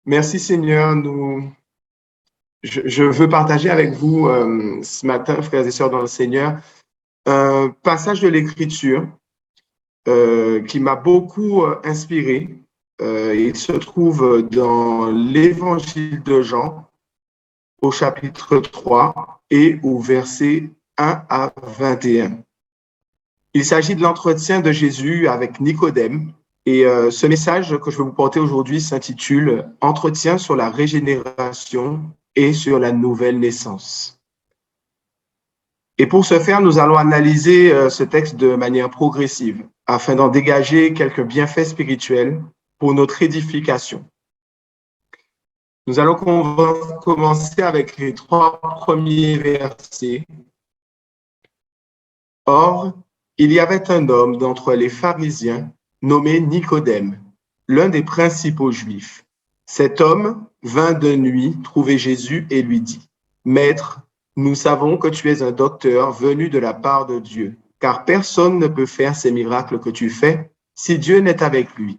Merci Seigneur. Je veux partager avec vous ce matin, frères et sœurs dans le Seigneur, un passage de l'Écriture qui m'a beaucoup inspiré. Il se trouve dans l'Évangile de Jean, au chapitre 3 et au verset 1 à 21. Il s'agit de l'entretien de Jésus avec Nicodème. Et ce message que je vais vous porter aujourd'hui s'intitule « Entretien sur la régénération et sur la nouvelle naissance ». Et pour ce faire, nous allons analyser ce texte de manière progressive afin d'en dégager quelques bienfaits spirituels pour notre édification. Nous allons commencer avec les 3 premiers versets. « Or, il y avait un homme d'entre les pharisiens nommé Nicodème, l'un des principaux juifs. Cet homme vint de nuit trouver Jésus et lui dit, « Maître, nous savons que tu es un docteur venu de la part de Dieu, car personne ne peut faire ces miracles que tu fais si Dieu n'est avec lui. »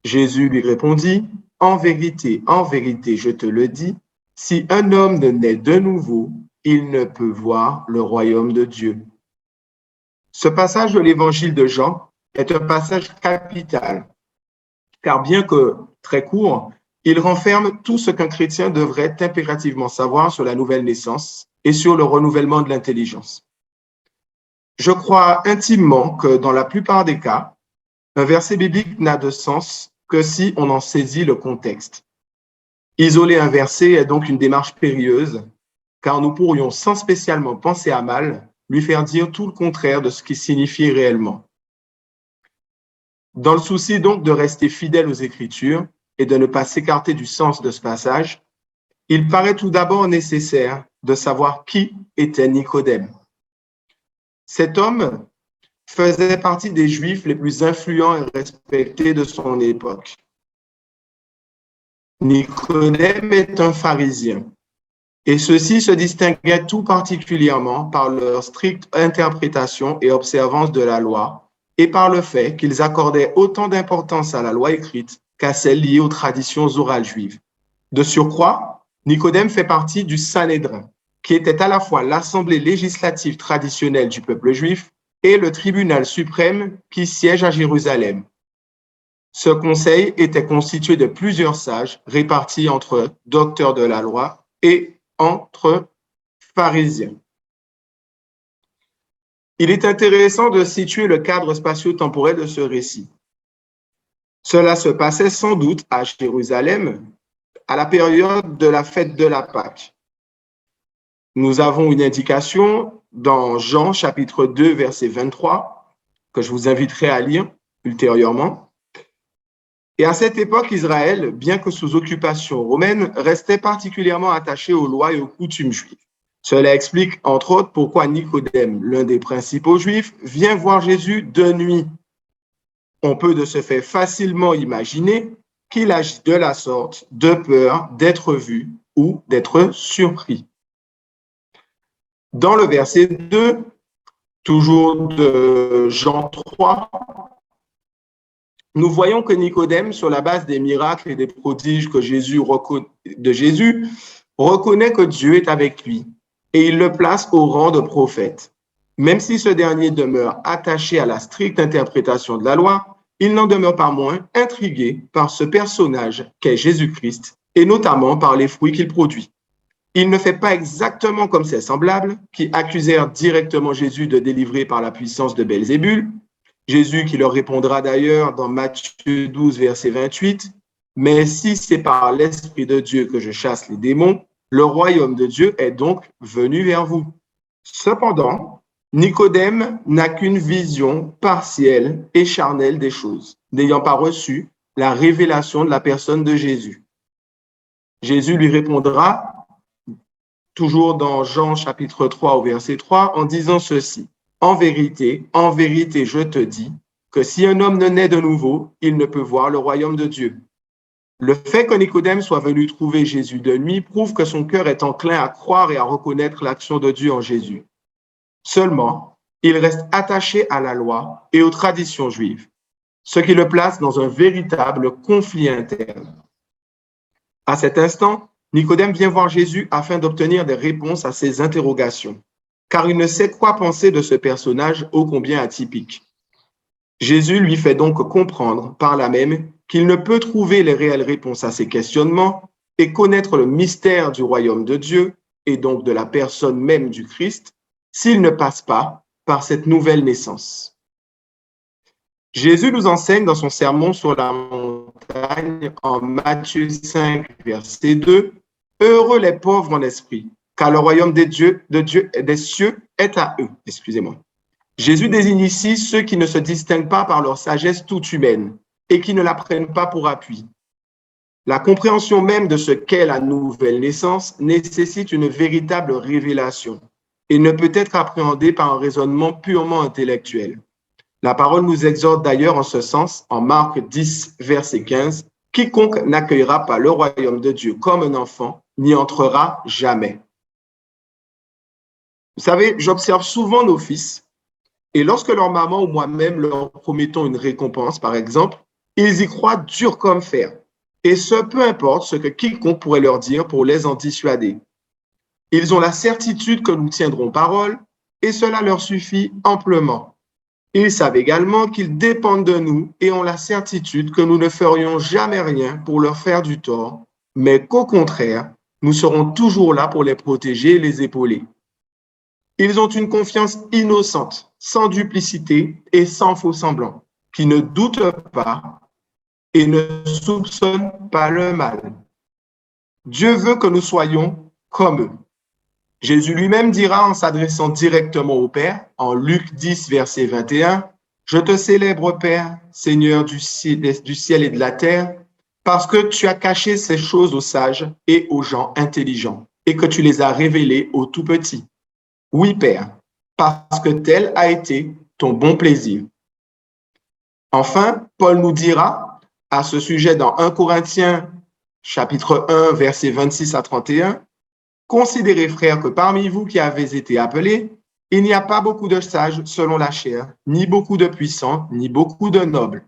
Jésus lui répondit, « en vérité, je te le dis, si un homme ne naît de nouveau, il ne peut voir le royaume de Dieu. » Ce passage de l'Évangile de Jean est un passage capital, car bien que très court, il renferme tout ce qu'un chrétien devrait impérativement savoir sur la nouvelle naissance et sur le renouvellement de l'intelligence. Je crois intimement que dans la plupart des cas, un verset biblique n'a de sens que si on en saisit le contexte. Isoler un verset est donc une démarche périlleuse, car nous pourrions sans spécialement penser à mal lui faire dire tout le contraire de ce qu'il signifie réellement. Dans le souci donc de rester fidèle aux Écritures et de ne pas s'écarter du sens de ce passage, il paraît tout d'abord nécessaire de savoir qui était Nicodème. Cet homme faisait partie des Juifs les plus influents et respectés de son époque. Nicodème est un pharisien, et ceux-ci se distinguaient tout particulièrement par leur stricte interprétation et observance de la loi, et par le fait qu'ils accordaient autant d'importance à la loi écrite qu'à celle liée aux traditions orales juives. De surcroît, Nicodème fait partie du Sanhédrin, qui était à la fois l'assemblée législative traditionnelle du peuple juif et le tribunal suprême qui siège à Jérusalem. Ce conseil était constitué de plusieurs sages répartis entre docteurs de la loi et entre pharisiens. Il est intéressant de situer le cadre spatio-temporel de ce récit. Cela se passait sans doute à Jérusalem à la période de la fête de la Pâque. Nous avons une indication dans Jean chapitre 2 verset 23 que je vous inviterai à lire ultérieurement. Et à cette époque, Israël, bien que sous occupation romaine, restait particulièrement attaché aux lois et aux coutumes juives. Cela explique, entre autres, pourquoi Nicodème, l'un des principaux juifs, vient voir Jésus de nuit. On peut de ce fait facilement imaginer qu'il agit de la sorte de peur d'être vu ou d'être surpris. Dans le verset 2, toujours de Jean 3, nous voyons que Nicodème, sur la base des miracles et des prodiges que Jésus reconnaît que Dieu est avec lui et il le place au rang de prophète. Même si ce dernier demeure attaché à la stricte interprétation de la loi, il n'en demeure pas moins intrigué par ce personnage qu'est Jésus-Christ et notamment par les fruits qu'il produit. Il ne fait pas exactement comme ses semblables qui accusèrent directement Jésus de délivrer par la puissance de Belzébul. Jésus qui leur répondra d'ailleurs dans Matthieu 12, verset 28, « Mais si c'est par l'Esprit de Dieu que je chasse les démons, le royaume de Dieu est donc venu vers vous. » Cependant, Nicodème n'a qu'une vision partielle et charnelle des choses, n'ayant pas reçu la révélation de la personne de Jésus. Jésus lui répondra, toujours dans Jean chapitre 3 au verset 3, en disant ceci. En vérité, je te dis que si un homme ne naît de nouveau, il ne peut voir le royaume de Dieu. Le fait que Nicodème soit venu trouver Jésus de nuit prouve que son cœur est enclin à croire et à reconnaître l'action de Dieu en Jésus. Seulement, il reste attaché à la loi et aux traditions juives, ce qui le place dans un véritable conflit interne. À cet instant, Nicodème vient voir Jésus afin d'obtenir des réponses à ses interrogations, car il ne sait quoi penser de ce personnage ô combien atypique. Jésus lui fait donc comprendre par là même qu'il ne peut trouver les réelles réponses à ses questionnements et connaître le mystère du royaume de Dieu et donc de la personne même du Christ s'il ne passe pas par cette nouvelle naissance. Jésus nous enseigne dans son sermon sur la montagne en Matthieu 5, verset 2, « Heureux les pauvres en esprit, car le royaume des cieux est à eux. » Excusez-moi. Jésus désigne ici ceux qui ne se distinguent pas par leur sagesse toute humaine et qui ne la prennent pas pour appui. La compréhension même de ce qu'est la nouvelle naissance nécessite une véritable révélation et ne peut être appréhendée par un raisonnement purement intellectuel. La parole nous exhorte d'ailleurs en ce sens, en Marc 10, verset 15, « Quiconque n'accueillera pas le royaume de Dieu comme un enfant n'y entrera jamais. » Vous savez, j'observe souvent nos fils et lorsque leur maman ou moi-même leur promettons une récompense, par exemple, ils y croient dur comme fer. Et ce, peu importe ce que quiconque pourrait leur dire pour les en dissuader. Ils ont la certitude que nous tiendrons parole et cela leur suffit amplement. Ils savent également qu'ils dépendent de nous et ont la certitude que nous ne ferions jamais rien pour leur faire du tort, mais qu'au contraire, nous serons toujours là pour les protéger et les épauler. Ils ont une confiance innocente, sans duplicité et sans faux semblant, qui ne doutent pas et ne soupçonnent pas le mal. Dieu veut que nous soyons comme eux. Jésus lui-même dira en s'adressant directement au Père, en Luc 10, verset 21, « Je te célèbre, Père, Seigneur du ciel et de la terre, parce que tu as caché ces choses aux sages et aux gens intelligents, et que tu les as révélées aux tout-petits. Oui, Père, parce que tel a été ton bon plaisir. » Enfin, Paul nous dira à ce sujet dans 1 Corinthiens chapitre 1, versets 26 à 31, « Considérez, frères, que parmi vous qui avez été appelés, il n'y a pas beaucoup de sages selon la chair, ni beaucoup de puissants, ni beaucoup de nobles.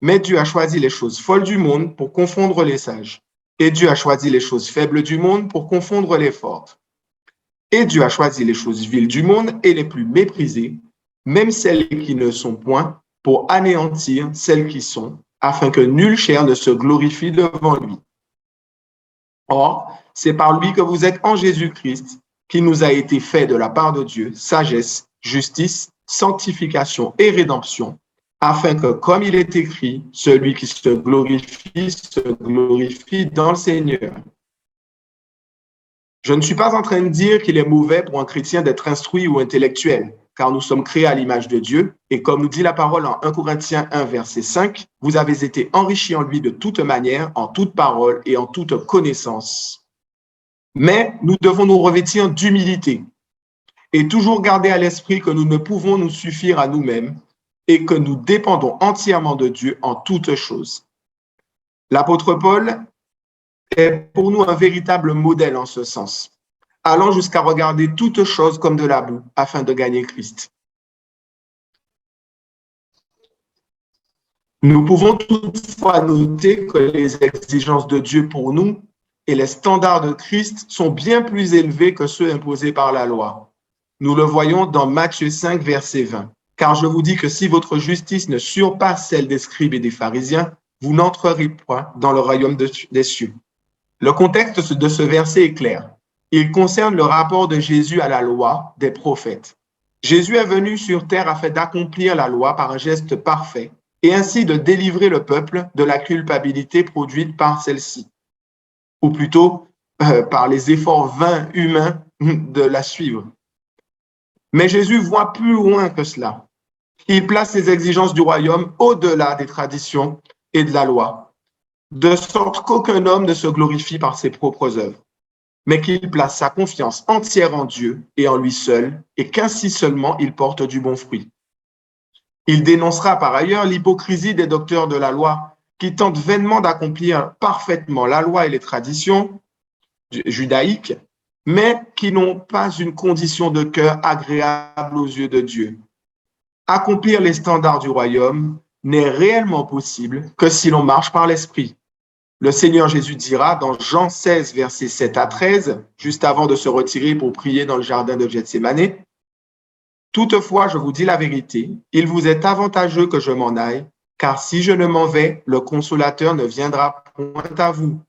Mais Dieu a choisi les choses folles du monde pour confondre les sages. Et Dieu a choisi les choses faibles du monde pour confondre les fortes. Et Dieu a choisi les choses viles du monde et les plus méprisées, même celles qui ne sont point, pour anéantir celles qui sont, afin que nulle chair ne se glorifie devant lui. Or, c'est par lui que vous êtes en Jésus-Christ, qui nous a été fait de la part de Dieu sagesse, justice, sanctification et rédemption, afin que, comme il est écrit, celui qui se glorifie dans le Seigneur. Je ne suis pas en train de dire qu'il est mauvais pour un chrétien d'être instruit ou intellectuel, car nous sommes créés à l'image de Dieu, et comme nous dit la parole en 1 Corinthiens 1, verset 5, « Vous avez été enrichis en lui de toute manière, en toute parole et en toute connaissance. » Mais nous devons nous revêtir d'humilité et toujours garder à l'esprit que nous ne pouvons nous suffire à nous-mêmes et que nous dépendons entièrement de Dieu en toutes choses. L'apôtre Paul est pour nous un véritable modèle en ce sens, allant jusqu'à regarder toutes choses comme de la boue afin de gagner Christ. Nous pouvons toutefois noter que les exigences de Dieu pour nous et les standards de Christ sont bien plus élevés que ceux imposés par la loi. Nous le voyons dans Matthieu 5, verset 20. « Car je vous dis que si votre justice ne surpasse celle des scribes et des pharisiens, vous n'entrerez point dans le royaume des cieux. » Le contexte de ce verset est clair. Il concerne le rapport de Jésus à la loi des prophètes. Jésus est venu sur terre afin d'accomplir la loi par un geste parfait et ainsi de délivrer le peuple de la culpabilité produite par celle-ci, ou plutôt par les efforts vains humains de la suivre. Mais Jésus voit plus loin que cela. Il place les exigences du royaume au-delà des traditions et de la loi, de sorte qu'aucun homme ne se glorifie par ses propres œuvres, mais qu'il place sa confiance entière en Dieu et en lui seul, et qu'ainsi seulement il porte du bon fruit. Il dénoncera par ailleurs l'hypocrisie des docteurs de la loi qui tentent vainement d'accomplir parfaitement la loi et les traditions judaïques, mais qui n'ont pas une condition de cœur agréable aux yeux de Dieu. Accomplir les standards du royaume n'est réellement possible que si l'on marche par l'esprit. Le Seigneur Jésus dira dans Jean 16, versets 7 à 13, juste avant de se retirer pour prier dans le jardin de Gethsémane, « Toutefois, je vous dis la vérité, il vous est avantageux que je m'en aille, car si je ne m'en vais, le Consolateur ne viendra point à vous.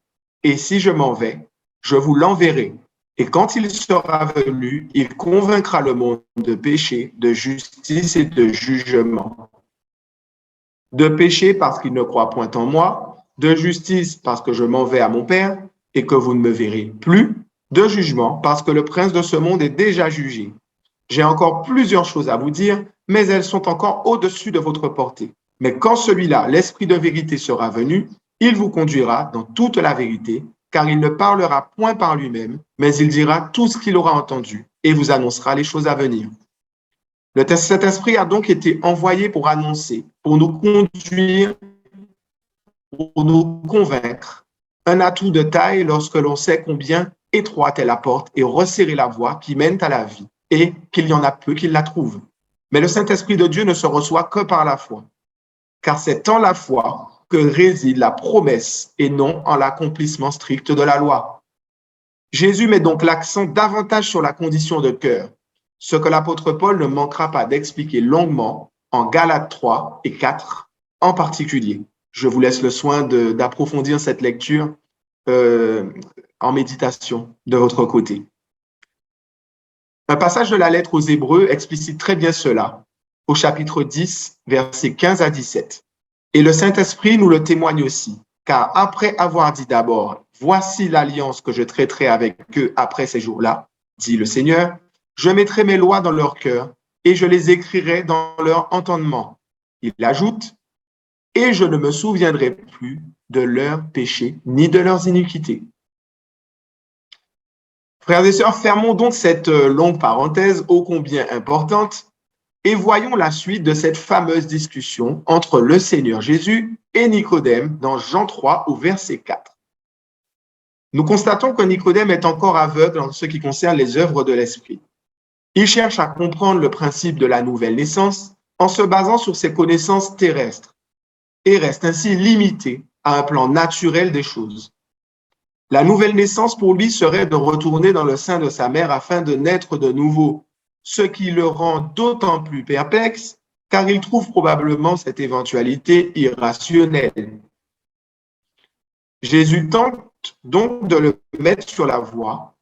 Et si je m'en vais, je vous l'enverrai. Et quand il sera venu, il convaincra le monde de péché, de justice et de jugement. De péché parce qu'il ne croit point en moi, de justice parce que je m'en vais à mon Père et que vous ne me verrez plus, de jugement parce que le prince de ce monde est déjà jugé. J'ai encore plusieurs choses à vous dire, mais elles sont encore au-dessus de votre portée. Mais quand celui-là, l'Esprit de vérité, sera venu, il vous conduira dans toute la vérité, car il ne parlera point par lui-même, mais il dira tout ce qu'il aura entendu et vous annoncera les choses à venir. Le Saint-Esprit a donc été envoyé pour annoncer, pour nous conduire, pour nous convaincre. Un atout de taille lorsque l'on sait combien étroite est la porte et resserrer la voie qui mène à la vie et qu'il y en a peu qui la trouvent. Mais le Saint-Esprit de Dieu ne se reçoit que par la foi, car c'est en la foi que réside la promesse et non en l'accomplissement strict de la loi. Jésus met donc l'accent davantage sur la condition de cœur, ce que l'apôtre Paul ne manquera pas d'expliquer longuement en Galates 3 et 4 en particulier. Je vous laisse le soin d'approfondir cette lecture en méditation de votre côté. Un passage de la lettre aux Hébreux explicite très bien cela, au chapitre 10, versets 15 à 17. Et le Saint-Esprit nous le témoigne aussi, car après avoir dit d'abord, « Voici l'alliance que je traiterai avec eux après ces jours-là, dit le Seigneur, je mettrai mes lois dans leur cœur et je les écrirai dans leur entendement. » Il ajoute, « Et je ne me souviendrai plus de leurs péchés ni de leurs iniquités. » Frères et sœurs, fermons donc cette longue parenthèse ô combien importante et voyons la suite de cette fameuse discussion entre le Seigneur Jésus et Nicodème dans Jean 3 au verset 4. Nous constatons que Nicodème est encore aveugle en ce qui concerne les œuvres de l'Esprit. Il cherche à comprendre le principe de la nouvelle naissance en se basant sur ses connaissances terrestres et reste ainsi limité à un plan naturel des choses. La nouvelle naissance pour lui serait de retourner dans le sein de sa mère afin de naître de nouveau, ce qui le rend d'autant plus perplexe car il trouve probablement cette éventualité irrationnelle. Jésus tente donc de le mettre sur la voie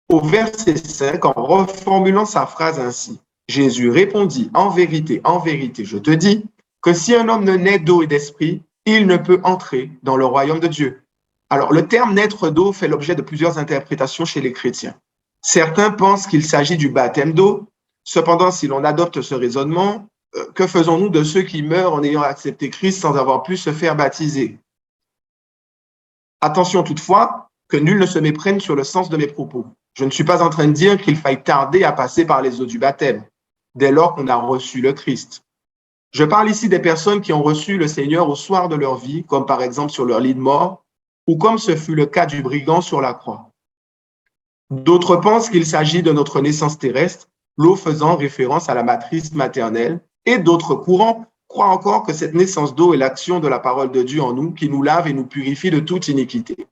au verset 5 en reformulant sa phrase ainsi. Jésus répondit, en vérité, je te dis, que si un homme ne naît d'eau et d'esprit, il ne peut entrer dans le royaume de Dieu. Alors, le terme naître d'eau fait l'objet de plusieurs interprétations chez les chrétiens. Certains pensent qu'il s'agit du baptême d'eau. Cependant, si l'on adopte ce raisonnement, que faisons-nous de ceux qui meurent en ayant accepté Christ sans avoir pu se faire baptiser? Attention toutefois, que nul ne se méprenne sur le sens de mes propos. Je ne suis pas en train de dire qu'il faille tarder à passer par les eaux du baptême, dès lors qu'on a reçu le Christ. Je parle ici des personnes qui ont reçu le Seigneur au soir de leur vie, comme par exemple sur leur lit de mort, ou comme ce fut le cas du brigand sur la croix. D'autres pensent qu'il s'agit de notre naissance terrestre, l'eau faisant référence à la matrice maternelle, et d'autres courants croient encore que cette naissance d'eau est l'action de la parole de Dieu en nous qui nous lave et nous purifie de toute iniquité.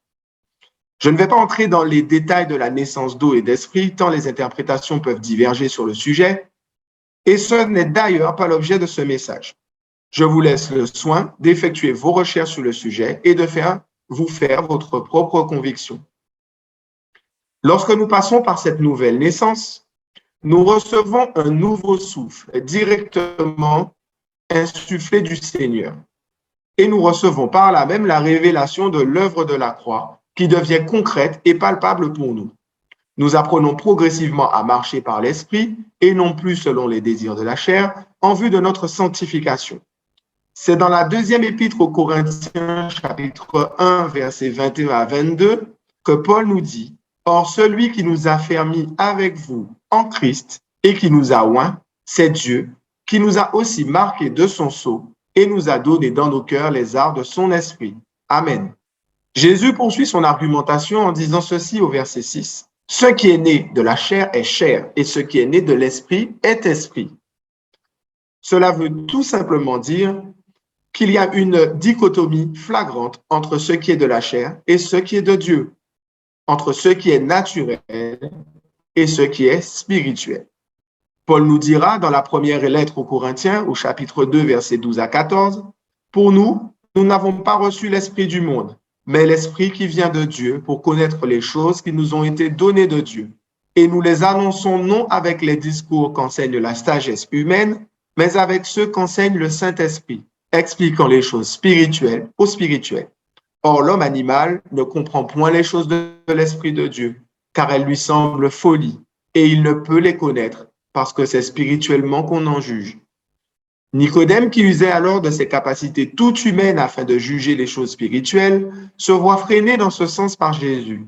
Je ne vais pas entrer dans les détails de la naissance d'eau et d'esprit, tant les interprétations peuvent diverger sur le sujet, et ce n'est d'ailleurs pas l'objet de ce message. Je vous laisse le soin d'effectuer vos recherches sur le sujet et de vous faire votre propre conviction. Lorsque nous passons par cette nouvelle naissance, nous recevons un nouveau souffle directement insufflé du Seigneur. Et nous recevons par là même la révélation de l'œuvre de la croix qui devient concrète et palpable pour nous. Nous apprenons progressivement à marcher par l'esprit et non plus selon les désirs de la chair en vue de notre sanctification. C'est dans la deuxième épître aux Corinthiens, chapitre 1, versets 21 à 22, que Paul nous dit « Or, celui qui nous a fermis avec vous en Christ et qui nous a oints, c'est Dieu, qui nous a aussi marqués de son sceau et nous a donné dans nos cœurs les arts de son esprit. Amen. » Jésus poursuit son argumentation en disant ceci au verset 6. « Ce qui est né de la chair est chair, et ce qui est né de l'esprit est esprit. » Cela veut tout simplement dire qu'il y a une dichotomie flagrante entre ce qui est de la chair et ce qui est de Dieu, entre ce qui est naturel et ce qui est spirituel. Paul nous dira dans la première lettre aux Corinthiens, au chapitre 2, versets 12 à 14, « Pour nous, nous n'avons pas reçu l'esprit du monde, mais l'esprit qui vient de Dieu pour connaître les choses qui nous ont été données de Dieu. Et nous les annonçons non avec les discours qu'enseigne la sagesse humaine, mais avec ceux qu'enseigne le Saint-Esprit, expliquant les choses spirituelles aux spirituels. Or, l'homme animal ne comprend point les choses de l'Esprit de Dieu, car elles lui semblent folie, et il ne peut les connaître, parce que c'est spirituellement qu'on en juge. » Nicodème, qui usait alors de ses capacités toutes humaines afin de juger les choses spirituelles, se voit freiné dans ce sens par Jésus.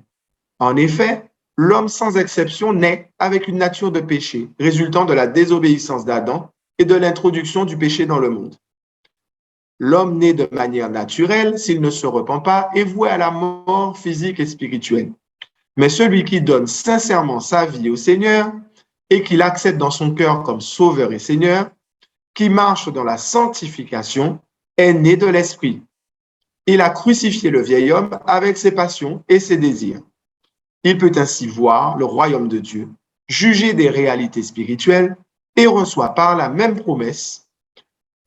En effet, l'homme sans exception naît avec une nature de péché, résultant de la désobéissance d'Adam et de l'introduction du péché dans le monde. L'homme né de manière naturelle, s'il ne se repent pas, est voué à la mort physique et spirituelle. Mais celui qui donne sincèrement sa vie au Seigneur et qui l'accepte dans son cœur comme Sauveur et Seigneur, qui marche dans la sanctification, est né de l'Esprit. Il a crucifié le vieil homme avec ses passions et ses désirs. Il peut ainsi voir le royaume de Dieu, juger des réalités spirituelles et reçoit par la même promesse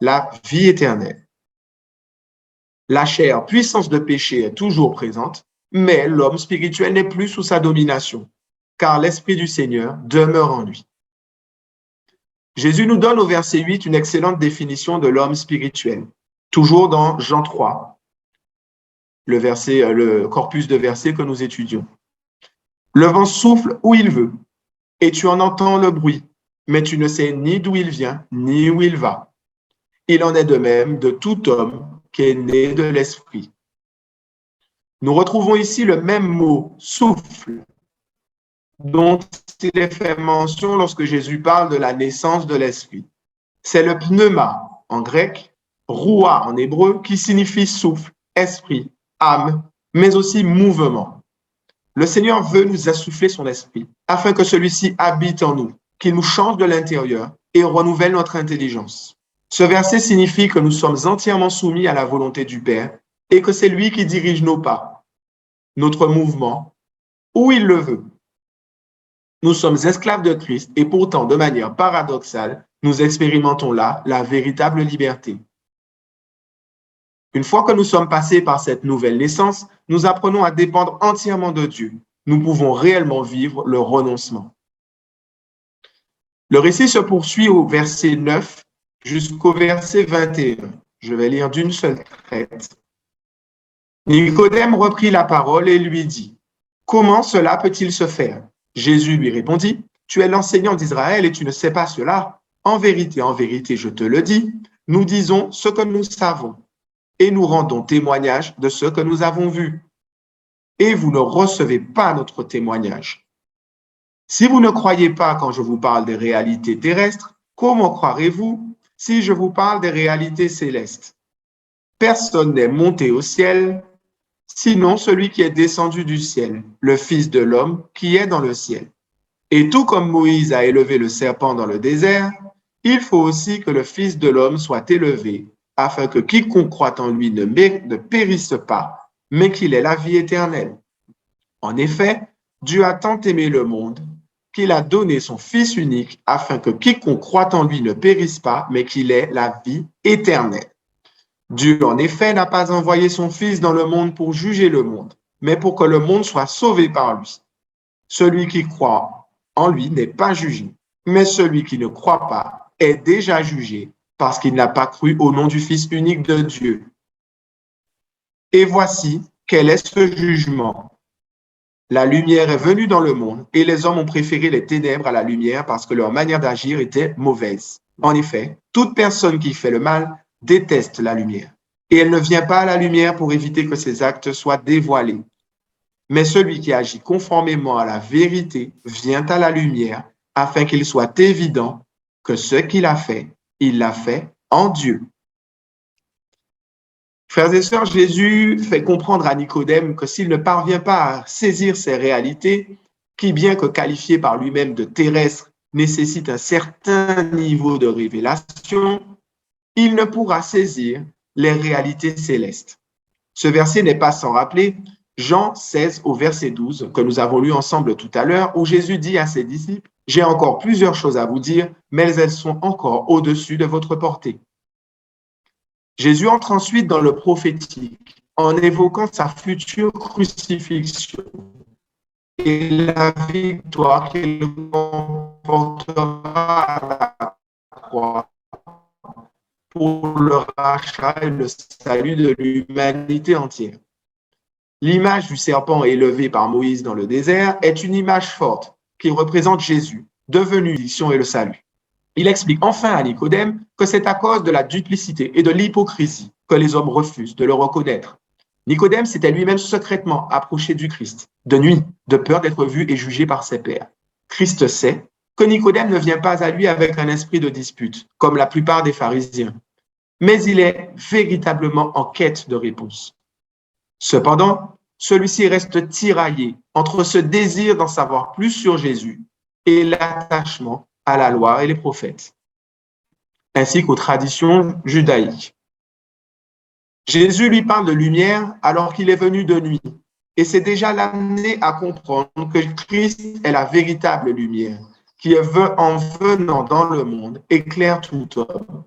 la vie éternelle. La chair, puissance de péché, est toujours présente, mais l'homme spirituel n'est plus sous sa domination, car l'Esprit du Seigneur demeure en lui. Jésus nous donne au verset 8 une excellente définition de l'homme spirituel, toujours dans Jean 3, le corpus de versets que nous étudions. Le vent souffle où il veut, et tu en entends le bruit, mais tu ne sais ni d'où il vient, ni où il va. Il en est de même de tout homme qui est né de l'Esprit. Nous retrouvons ici le même mot, souffle, dont il est fait mention lorsque Jésus parle de la naissance de l'Esprit. C'est le pneuma en grec, roua en hébreu, qui signifie souffle, esprit, âme, mais aussi mouvement. Le Seigneur veut nous assouffler son esprit afin que celui-ci habite en nous, qu'il nous change de l'intérieur et renouvelle notre intelligence. Ce verset signifie que nous sommes entièrement soumis à la volonté du Père et que c'est lui qui dirige nos pas, notre mouvement, où il le veut. Nous sommes esclaves de Christ et pourtant, de manière paradoxale, nous expérimentons là la véritable liberté. Une fois que nous sommes passés par cette nouvelle naissance, nous apprenons à dépendre entièrement de Dieu. Nous pouvons réellement vivre le renoncement. Le récit se poursuit au verset 9 jusqu'au verset 21. Je vais lire d'une seule traite. Nicodème reprit la parole et lui dit, « Comment cela peut-il se faire ?» Jésus lui répondit, « Tu es l'enseignant d'Israël et tu ne sais pas cela. En vérité, je te le dis, nous disons ce que nous savons et nous rendons témoignage de ce que nous avons vu. Et vous ne recevez pas notre témoignage. Si vous ne croyez pas quand je vous parle des réalités terrestres, comment croirez-vous si je vous parle des réalités célestes? Personne n'est monté au ciel, sinon celui qui est descendu du ciel, le Fils de l'homme qui est dans le ciel. Et tout comme Moïse a élevé le serpent dans le désert, il faut aussi que le Fils de l'homme soit élevé, afin que quiconque croit en lui ne périsse pas, mais qu'il ait la vie éternelle. En effet, Dieu a tant aimé le monde qu'il a donné son Fils unique, afin que quiconque croit en lui ne périsse pas, mais qu'il ait la vie éternelle. Dieu, en effet, n'a pas envoyé son Fils dans le monde pour juger le monde, mais pour que le monde soit sauvé par lui. Celui qui croit en lui n'est pas jugé, mais celui qui ne croit pas est déjà jugé parce qu'il n'a pas cru au nom du Fils unique de Dieu. Et voici quel est ce jugement. La lumière est venue dans le monde et les hommes ont préféré les ténèbres à la lumière parce que leur manière d'agir était mauvaise. En effet, toute personne qui fait le mal déteste la lumière et elle ne vient pas à la lumière pour éviter que ses actes soient dévoilés. Mais celui qui agit conformément à la vérité vient à la lumière afin qu'il soit évident que ce qu'il a fait, il l'a fait en Dieu. Frères et sœurs, Jésus fait comprendre à Nicodème que s'il ne parvient pas à saisir ces réalités, qui, bien que qualifiées par lui-même de terrestres, nécessitent un certain niveau de révélation, il ne pourra saisir les réalités célestes. Ce verset n'est pas sans rappeler Jean 16 au verset 12 que nous avons lu ensemble tout à l'heure, où Jésus dit à ses disciples, « J'ai encore plusieurs choses à vous dire, mais elles sont encore au-dessus de votre portée. » Jésus entre ensuite dans le prophétique en évoquant sa future crucifixion et la victoire qu'il remportera à la croix pour le rachat et le salut de l'humanité entière. L'image du serpent élevé par Moïse dans le désert est une image forte qui représente Jésus, devenu l'onction et le salut. Il explique enfin à Nicodème que c'est à cause de la duplicité et de l'hypocrisie que les hommes refusent de le reconnaître. Nicodème s'était lui-même secrètement approché du Christ, de nuit, de peur d'être vu et jugé par ses pairs. Christ sait que Nicodème ne vient pas à lui avec un esprit de dispute, comme la plupart des pharisiens, mais il est véritablement en quête de réponse. Cependant, celui-ci reste tiraillé entre ce désir d'en savoir plus sur Jésus et l'attachement à la loi et les prophètes, ainsi qu'aux traditions judaïques. Jésus lui parle de lumière alors qu'il est venu de nuit, et c'est déjà l'amener à comprendre que Christ est la véritable lumière, qui en venant dans le monde éclaire tout homme.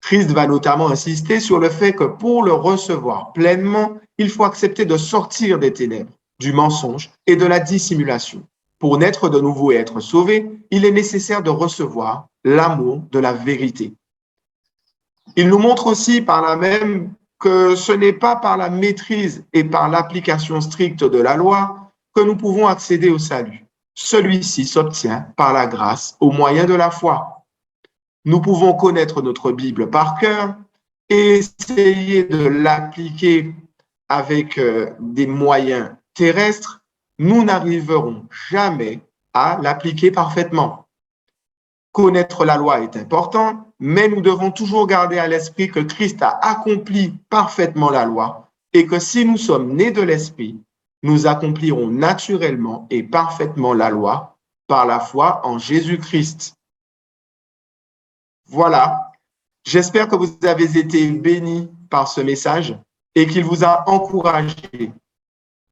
Christ va notamment insister sur le fait que pour le recevoir pleinement, il faut accepter de sortir des ténèbres, du mensonge et de la dissimulation. Pour naître de nouveau et être sauvé, il est nécessaire de recevoir l'amour de la vérité. Il nous montre aussi par là même que ce n'est pas par la maîtrise et par l'application stricte de la loi que nous pouvons accéder au salut. Celui-ci s'obtient par la grâce au moyen de la foi. Nous pouvons connaître notre Bible par cœur et essayer de l'appliquer avec des moyens terrestres. Nous n'arriverons jamais à l'appliquer parfaitement. Connaître la loi est important, mais nous devons toujours garder à l'esprit que Christ a accompli parfaitement la loi et que si nous sommes nés de l'esprit, nous accomplirons naturellement et parfaitement la loi par la foi en Jésus-Christ. Voilà, j'espère que vous avez été bénis par ce message et qu'il vous a encouragé.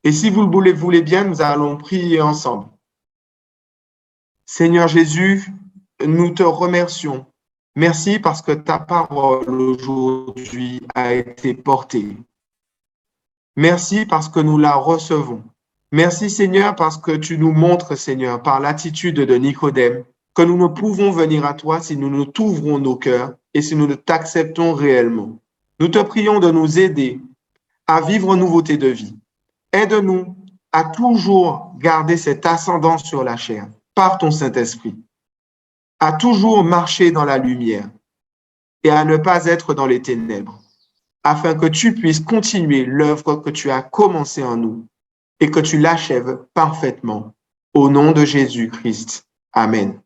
Et si vous le voulez bien, nous allons prier ensemble. Seigneur Jésus, nous te remercions. Merci parce que ta parole aujourd'hui a été portée. Merci parce que nous la recevons. Merci Seigneur parce que tu nous montres, Seigneur, par l'attitude de Nicodème, que nous ne pouvons venir à toi si nous ne t'ouvrons nos cœurs et si nous ne t'acceptons réellement. Nous te prions de nous aider à vivre une nouveauté de vie. Aide-nous à toujours garder cet ascendant sur la chair par ton Saint-Esprit, à toujours marcher dans la lumière et à ne pas être dans les ténèbres, afin que tu puisses continuer l'œuvre que tu as commencée en nous et que tu l'achèves parfaitement. Au nom de Jésus-Christ. Amen.